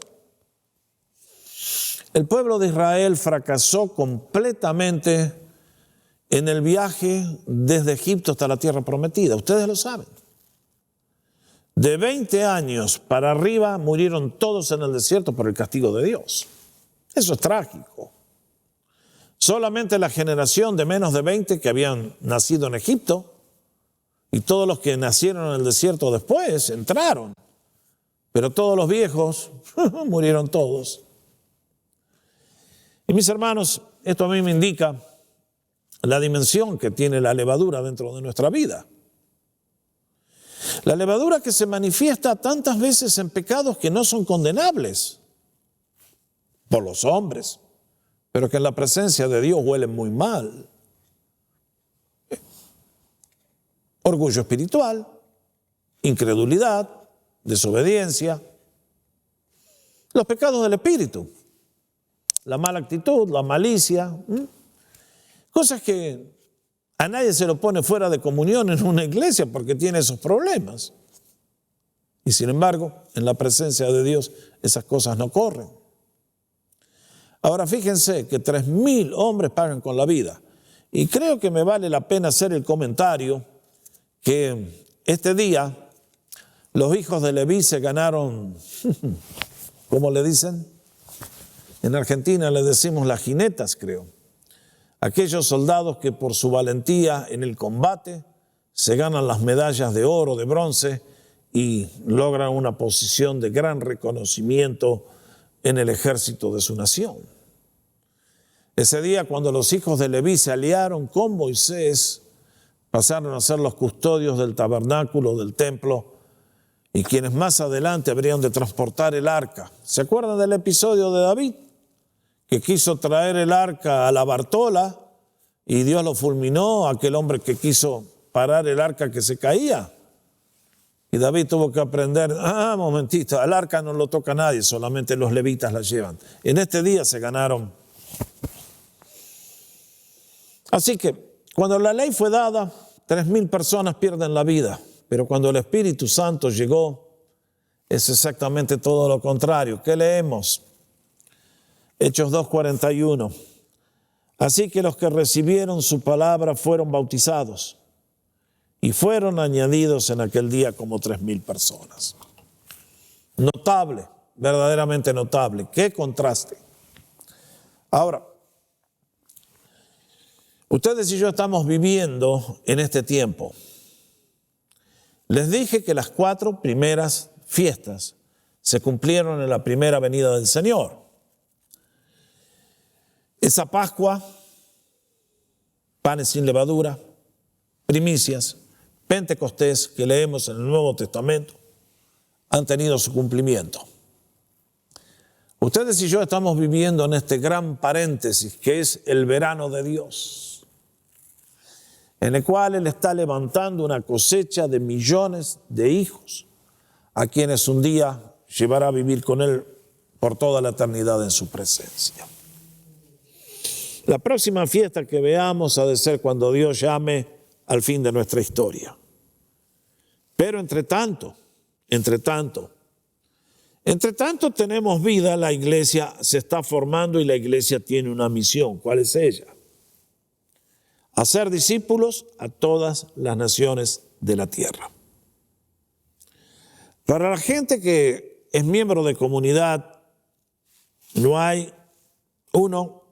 El pueblo de Israel fracasó completamente en el viaje desde Egipto hasta la tierra prometida. Ustedes lo saben. De 20 años para arriba murieron todos en el desierto por el castigo de Dios. Eso es trágico. Solamente la generación de menos de 20 que habían nacido en Egipto, y todos los que nacieron en el desierto después entraron. Pero todos los viejos murieron todos. Y mis hermanos, esto a mí me indica la dimensión que tiene la levadura dentro de nuestra vida. La levadura que se manifiesta tantas veces en pecados que no son condenables por los hombres, pero que en la presencia de Dios huelen muy mal. Orgullo espiritual, incredulidad, desobediencia, los pecados del espíritu, la mala actitud, la malicia, cosas que a nadie se lo pone fuera de comunión en una iglesia porque tiene esos problemas. Y sin embargo, en la presencia de Dios esas cosas no corren. Ahora fíjense que 3,000 hombres pagan con la vida. Y creo que me vale la pena hacer el comentario que este día los hijos de Leví se ganaron, ¿cómo le dicen? En Argentina le decimos las jinetas, creo. Aquellos soldados que por su valentía en el combate se ganan las medallas de oro, de bronce y logran una posición de gran reconocimiento en el ejército de su nación. Ese día, cuando los hijos de Leví se aliaron con Moisés, pasaron a ser los custodios del tabernáculo, del templo, y quienes más adelante habrían de transportar el arca. ¿Se acuerdan del episodio de David? Que quiso traer el arca a la Bartola y Dios lo fulminó, aquel hombre que quiso parar el arca que se caía. Y David tuvo que aprender, momentito, al arca no lo toca nadie, solamente los levitas la llevan. En este día se ganaron. Así que cuando la ley fue dada, 3,000 personas pierden la vida, pero cuando el Espíritu Santo llegó, es exactamente todo lo contrario. ¿Qué leemos? Hechos 2:41. Así que los que recibieron su palabra fueron bautizados y fueron añadidos en aquel día como 3,000 personas. Notable, verdaderamente notable. ¡Qué contraste! Ahora, ustedes y yo estamos viviendo en este tiempo. Les dije que las 4 primeras fiestas se cumplieron en la primera venida del Señor. Esa Pascua, panes sin levadura, primicias, Pentecostés que leemos en el Nuevo Testamento, han tenido su cumplimiento. Ustedes y yo estamos viviendo en este gran paréntesis que es el verano de Dios, en el cual Él está levantando una cosecha de millones de hijos a quienes un día llevará a vivir con Él por toda la eternidad en su presencia. La próxima fiesta que veamos ha de ser cuando Dios llame al fin de nuestra historia. Pero entre tanto tenemos vida, la iglesia se está formando y la iglesia tiene una misión. ¿Cuál es ella? Hacer discípulos a todas las naciones de la tierra. Para la gente que es miembro de comunidad, no hay uno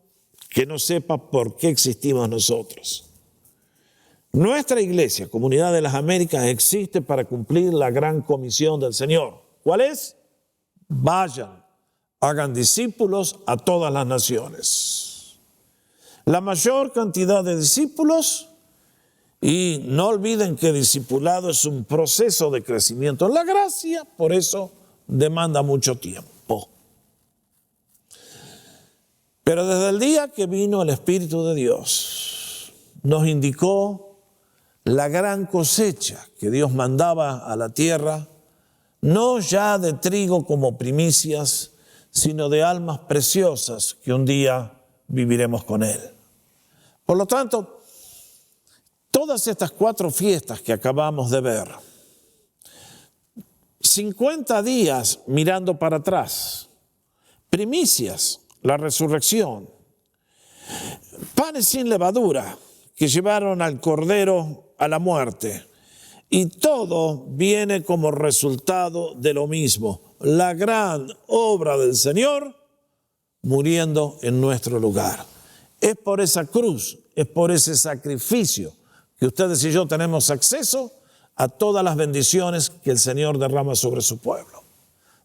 que no sepa por qué existimos nosotros. Nuestra iglesia, Comunidad de las Américas, existe para cumplir la gran comisión del Señor. ¿Cuál es? Vayan, hagan discípulos a todas las naciones. La mayor cantidad de discípulos, y no olviden que discipulado es un proceso de crecimiento en la gracia, por eso demanda mucho tiempo. Pero desde el día que vino el Espíritu de Dios, nos indicó la gran cosecha que Dios mandaba a la tierra, no ya de trigo como primicias, sino de almas preciosas que un día viviremos con Él. Por lo tanto, todas estas 4 fiestas que acabamos de ver, 50 días mirando para atrás, primicias, la resurrección, panes sin levadura que llevaron al Cordero a la muerte, y todo viene como resultado de lo mismo, la gran obra del Señor muriendo en nuestro lugar. Es por esa cruz, es por ese sacrificio que ustedes y yo tenemos acceso a todas las bendiciones que el Señor derrama sobre su pueblo.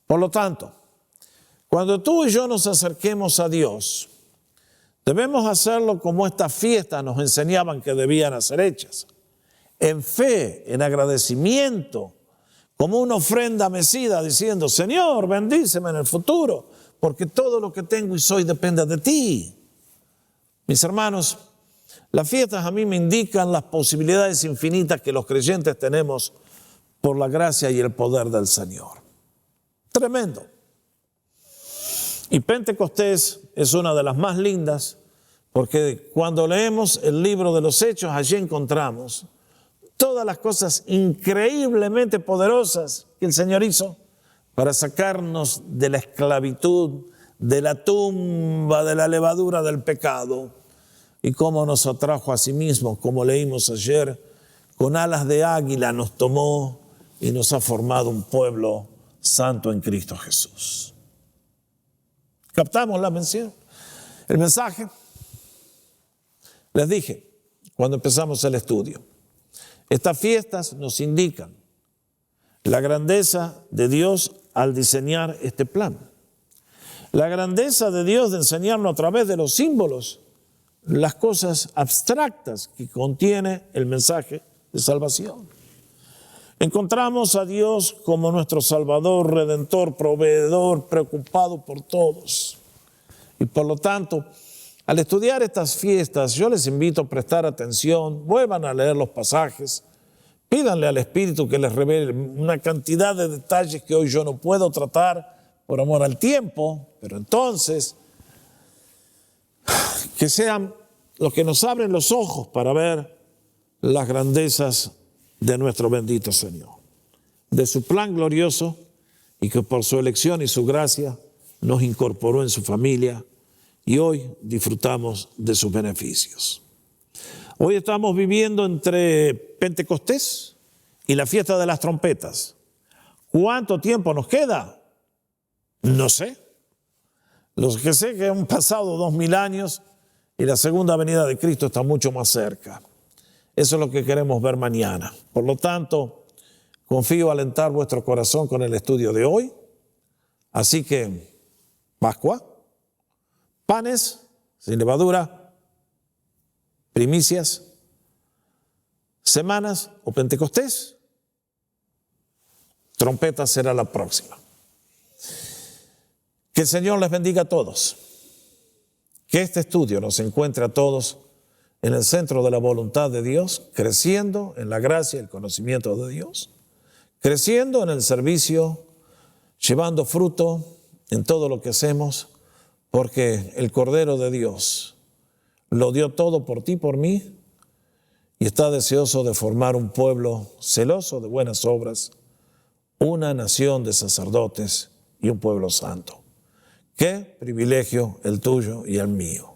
Por lo tanto, cuando tú y yo nos acerquemos a Dios, debemos hacerlo como estas fiestas nos enseñaban que debían ser hechas. En fe, en agradecimiento, como una ofrenda mecida diciendo, Señor, bendíceme en el futuro, porque todo lo que tengo y soy depende de ti. Mis hermanos, las fiestas a mí me indican las posibilidades infinitas que los creyentes tenemos por la gracia y el poder del Señor. Tremendo. Y Pentecostés es una de las más lindas, porque cuando leemos el libro de los Hechos, allí encontramos todas las cosas increíblemente poderosas que el Señor hizo para sacarnos de la esclavitud, de la tumba, de la levadura del pecado, y cómo nos atrajo a sí mismo, como leímos ayer, con alas de águila nos tomó y nos ha formado un pueblo santo en Cristo Jesús. ¿Captamos la mención? El mensaje. Les dije cuando empezamos el estudio, estas fiestas nos indican la grandeza de Dios al diseñar este plan. La grandeza de Dios de enseñarnos a través de los símbolos las cosas abstractas que contiene el mensaje de salvación. Encontramos a Dios como nuestro Salvador, Redentor, Proveedor, preocupado por todos. Y por lo tanto, al estudiar estas fiestas, yo les invito a prestar atención, vuelvan a leer los pasajes, pídanle al Espíritu que les revele una cantidad de detalles que hoy yo no puedo tratar por amor al tiempo, pero entonces, que sean los que nos abren los ojos para ver las grandezas de nuestro bendito Señor, de su plan glorioso, y que por su elección y su gracia nos incorporó en su familia y hoy disfrutamos de sus beneficios. Hoy estamos viviendo entre Pentecostés y la fiesta de las trompetas. ¿Cuánto tiempo nos queda? No sé. Lo que sé es que han pasado 2000 años y la segunda venida de Cristo está mucho más cerca. Eso es lo que queremos ver mañana. Por lo tanto, confío alentar vuestro corazón con el estudio de hoy. Así que, Pascua, panes sin levadura, primicias, semanas o Pentecostés, trompeta será la próxima. Que el Señor les bendiga a todos. Que este estudio nos encuentre a todos en el centro de la voluntad de Dios, creciendo en la gracia y el conocimiento de Dios, creciendo en el servicio, llevando fruto en todo lo que hacemos, porque el Cordero de Dios lo dio todo por ti, por mí, y está deseoso de formar un pueblo celoso de buenas obras, una nación de sacerdotes y un pueblo santo. Qué privilegio el tuyo y el mío.